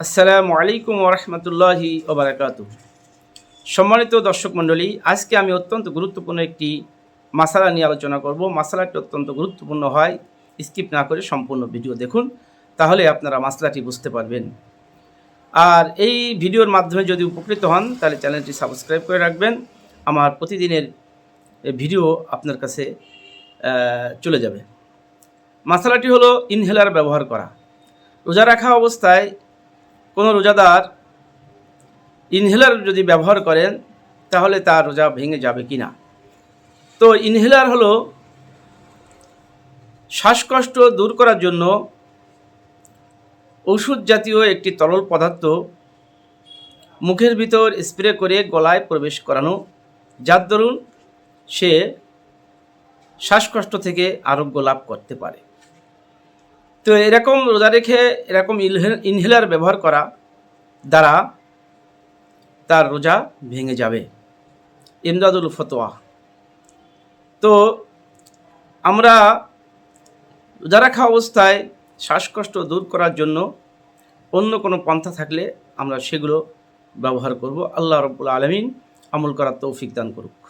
আসসালামু আলাইকুম ওরহমতুল্লাহি ওবরাকাতুহ। সম্মানিত দর্শক মণ্ডলী, আজকে আমি অত্যন্ত গুরুত্বপূর্ণ একটি মাসালা নিয়ে আলোচনা করব। মাসালাটি অত্যন্ত গুরুত্বপূর্ণ হয়, স্কিপ না করে সম্পূর্ণ ভিডিও দেখুন, তাহলে আপনারা মাসলাটি বুঝতে পারবেন। আর এই ভিডিওর মাধ্যমে যদি উপকৃত হন তাহলে চ্যানেলটি সাবস্ক্রাইব করে রাখবেন। আমার প্রতিদিনের ভিডিও আপনার কাছে চলে যাবে। মাসালাটি হলো ইনহেলার ব্যবহার করা। রোজা রাখা অবস্থায় কোনো রোজাদার ইনহেলার যদি ব্যবহার করেন তাহলে তার রোজা ভেঙে যাবে কি না। তো ইনহেলার হলো শ্বাসকষ্ট দূর করার জন্য ওষুধ জাতীয় একটি তরল পদার্থ মুখের ভিতর স্প্রে করে গলায় প্রবেশ করানো, যার দরুন সে শ্বাসকষ্ট থেকে আরোগ্য লাভ করতে পারে। তো এরকম রোজা রেখে এরকম ইনহেলার ব্যবহার করা দ্বারা তার রোজা ভেঙে যাবে। ইমদাদুল ফতোয়া। তো আমরা রোজা রাখা অবস্থায় শ্বাসকষ্ট দূর করার জন্য অন্য কোনো পন্থা থাকলে আমরা সেগুলো ব্যবহার করব। আল্লাহ রাব্বুল আলামিন আমল করার তৌফিক দান করুক।